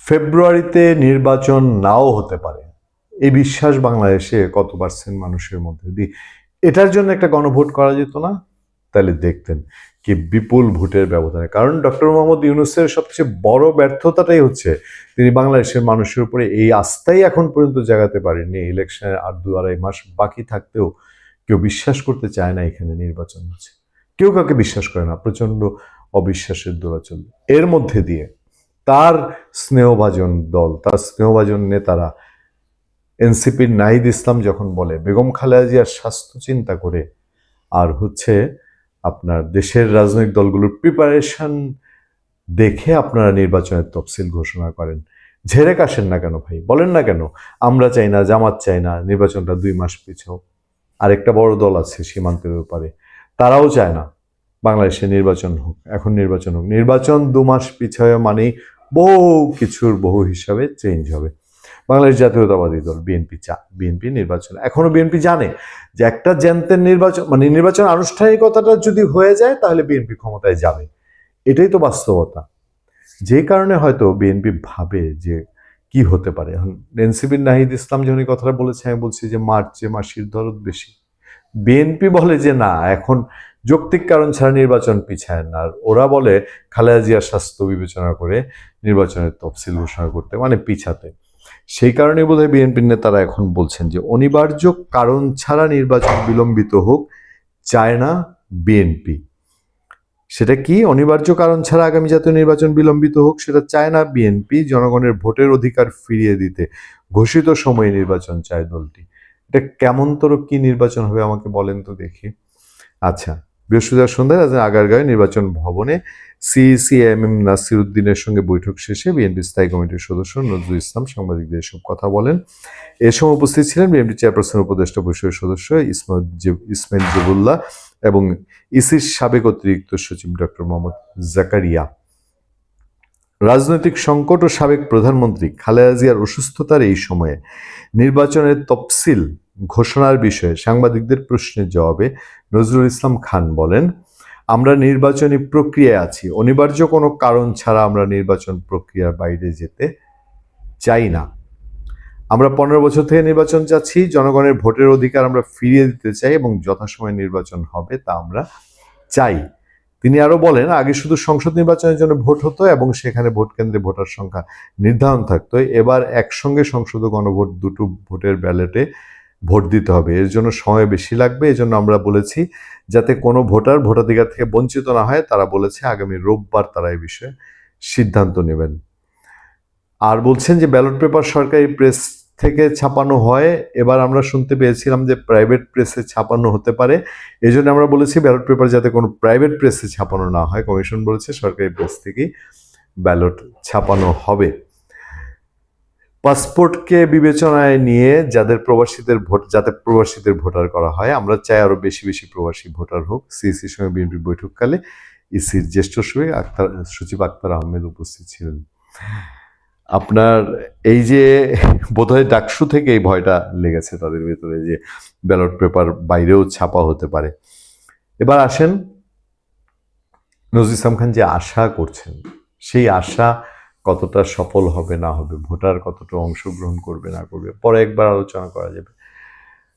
ফেব্রুয়ারিতে নির্বাচন নাও হতে পারে, এই বিশ্বাস বাংলাদেশে কত পার্সেন্ট মানুষের মধ্যে দিয়ে? এটার জন্য একটা গণভোট করা যেত না? তাহলে দেখতেন কি বিপুল ভোটের ব্যবধানে। কারণ ডক্টর মোহাম্মদ ইউনূসের সবচেয়ে বড় ব্যর্থতাটাই হচ্ছে তিনি বাংলাদেশের মানুষের উপরে এই আস্থাই এখন পর্যন্ত জাগাতে পারেননি। ইলেকশনের আর 2-2.5 মাস বাকি থাকতেও কেউ বিশ্বাস করতে চায় না এখানে নির্বাচন হচ্ছে। কেউ কাউকে বিশ্বাস করে না, প্রচন্ড অবিশ্বাসের দোলাচল। এর মধ্যে দিয়ে তার স্নেহভাজন দল, তার স্নেহভাজন নেতারা, এনসিপির নাহিদ ইসলাম যখন বলে বেগম খালেদা জিয়ার স্বাস্থ্য চিন্তা করে আর হচ্ছে আপনার দেশের রাজনৈতিক দলগুলোর প্রিপারেশন দেখে আপনারা নির্বাচনের তফসিল ঘোষণা করেন, ঝেড়ে কাশেন না কেন ভাই? বলেন না কেন আমরা চাই না, জামাত চাই না, নির্বাচনটা 2 মাস পিছাও। আরেকটা বড় দল আছে সীমান্তের ব্যাপারে, তারাও চায় না বাংলাদেশে নির্বাচন হোক, এখন নির্বাচন হোক। নির্বাচন 2 মাস পিছায় মানেই বহু কিছুর বহু হিসাবে চেঞ্জ হবে। বাংলাদেশ জাতীয়তাবাদী দল বিএনপি নির্বাচন, এখনো বিএনপি জানে যে একটা জ্যান্তের নির্বাচন মানে নির্বাচন আনুষ্ঠানিকতাটা যদি হয়ে যায় তাহলে বিএনপি ক্ষমতায় যাবে, এটাই তো বাস্তবতা। যে কারণে হয়তো বিএনপি ভাবে যে কি হতে পারে। এখন এনসিপির নাহিদ ইসলাম যখন এই কথাটা বলেছে, আমি বলছি যে মার্চে মাসির দরদ বেশি। বিএনপি বলে যে না, এখন যৌক্তিক কারণ ছাড়া নির্বাচন পিছায় না, আর ওরা বলে খালেদা জিয়ার স্বাস্থ্য বিবেচনা করে নির্বাচনের তফসিল ঘোষণা করতে, মানে পিছাতে। সেই কারণে বোধহয় বিএনপির নেতারা এখন বলছেন যে অনিবার্য কারণ ছাড়া নির্বাচন বিলম্বিত হোক চায় না বিএনপি। সেটা কি? অনিবার্য কারণ ছাড়া আগামী জাতীয় নির্বাচন বিলম্বিত হোক সেটা চায় না বিএনপি। জনগণের ভোটের অধিকার ফিরিয়ে দিতে ঘোষিত সময়ে নির্বাচন চায় দলটি। এটা কেমনতর কি নির্বাচন হবে আমাকে বলেন তো দেখি। আচ্ছা, বৃহস্পতিবার সন্ধ্যায় রাজধানীর আগারগাঁওয়ে নির্বাচন ভবনে সিএমএম নাসির উদ্দিনের সঙ্গে বৈঠক শেষে বিএনপি স্থায়ী কমিটির সদস্য নজরুল ইসলাম সাংবাদিকদের এসব কথা বলেন। এ সময় উপস্থিত ছিলেন বিএনপি চেয়ারপারসন উপদেষ্টা পরিষদের সদস্য ইসমাইল জবুল্লাহ এবং ইসির সাবেক অতিরিক্ত সচিব ডক্টর মোহাম্মদ জাকারিয়া। রাজনৈতিক সংকট ও সাবেক প্রধানমন্ত্রী খালেদা জিয়ার অসুস্থতার এই সময়ে নির্বাচনের তফসিল ঘোষণার বিষয়ে সাংবাদিকদের প্রশ্নের জবাবে নজরুল ইসলাম খান বলেন, আমরা নির্বাচনী প্রক্রিয়ায় আছি, অনিবার্য কোনো কারণ ছাড়া আমরা নির্বাচন প্রক্রিয়ার বাইরে যেতে চাই না। আমরা 15 বছর থেকে নির্বাচন চাচ্ছি, জনগণের ভোটের অধিকার আমরা ফিরিয়ে দিতে চাই এবং যথাসময়ে নির্বাচন হবে তা আমরা চাই। তিনি আরো বলেন, আগে শুধু সংসদ নির্বাচনের জন্য ভোট হতো এবং সেখানে ভোট কেন্দ্রে ভোটার সংখ্যা নির্ধারণ থাকতো। এবার একসঙ্গে সংসদ ও গণভোট দুটো ভোটের ব্যালটে ভোট দিতে হবে, এর জন্য সময় বেশি লাগবে। এজন্য আমরা বলেছি যাতে কোনো ভোটার ভোটাধিকার থেকে বঞ্চিত না হয়, তারা বলেছে আগামী রোববার তারা এই বিষয়ে সিদ্ধান্ত নেবেন। আর বলছেন যে ব্যালট পেপার সরকারি প্রেস থেকে ছাপানো হয়, এবার আমরা শুনতে পেয়েছিলাম যে প্রাইভেট প্রেসে ছাপানো হতে পারে, এই জন্য আমরা বলেছি ব্যালট পেপার যাতে কোনো প্রাইভেট প্রেসে ছাপানো না হয়। কমিশন বলেছে সরকারি প্রেস থেকেই ব্যালট ছাপানো হবে। পাসপোর্টকে বিবেচনায় নিয়ে যাতে প্রবাসীদের ভোটার করা হয়, আমরা চাই আরো বেশি বেশি প্রবাসী ভোটার হোক। সিইসির সঙ্গে বিএনপির বৈঠককালে ইসির জ্যেষ্ঠ সচিব আক্তার আহমেদ উপস্থিত ছিলেন। আপনার এই যে বোধহয় ডাকসু থেকে এই ভয়টা লেগেছে তাদের ভেতরে যে ব্যালট পেপার বাইরেও ছাপা হতে পারে। এবার আসেন, নজরুল ইসলাম খান যে আশা করছেন সেই আশা কতটা সফল হবে না হবে, ভোটার কতটা অংশগ্রহণ করবে না করবে, পরে একবার আলোচনা করা যাবে।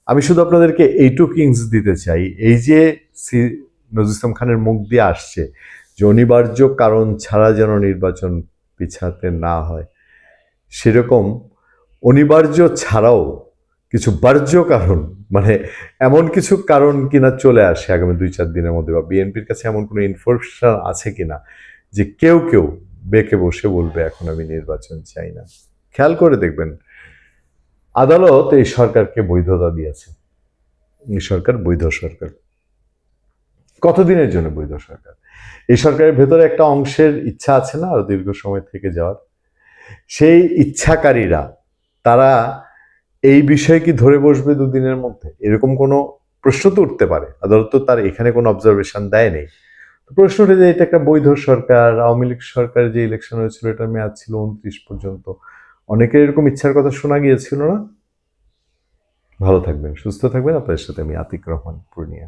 আমি শুধু আপনাদেরকে এইটুকু ইংস দিতে চাই, এই যে নজরুল ইসলাম খানের মুখ দিয়ে আসছে যে অনিবার্য কারণ ছাড়া যেন নির্বাচন পিছাতে না হয়, সেরকম অনিবার্য ছাড়াও কিছু বার্য কারণ, মানে এমন কিছু কারণ কিনা চলে আসে আগামী 2-4 দিনের মধ্যে, বা বিএনপির কাছে এমন কোনো ইনফরমেশন আছে কিনা যে কেউ বেঁকে বসে বলবে এখন আমি নির্বাচন চাই না। খেয়াল করে দেখবেন, আদালত এই সরকারকে বৈধতা দিয়েছে। এই সরকার বৈধ সরকার। কতদিনের জন্য বৈধ সরকার? এই সরকারের ভেতরে একটা অংশের ইচ্ছা আছে না আরো দীর্ঘ সময় থেকে যাওয়ার। সেই ইচ্ছাকারীরা তারা এই বিষয়ে কি ধরে বসবে 2 দিনের মধ্যে? এরকম কোনো প্রশ্ন তো উঠতে পারে। আদালত তো তার এখানে কোনো অবজারভেশন দেয় নেই। তো প্রশ্ন উঠে যে এটা একটা বৈধ সরকার, আওয়ামী লীগ সরকার যে ইলেকশন হয়েছিল এটার মেয়াদ ছিল 29 পর্যন্ত। অনেকের এরকম ইচ্ছার কথা শোনা গিয়েছিল না? ভালো থাকবেন, সুস্থ থাকবেন। আপনাদের সাথে আমি আতিক রহমান, পূর্ণিয়া।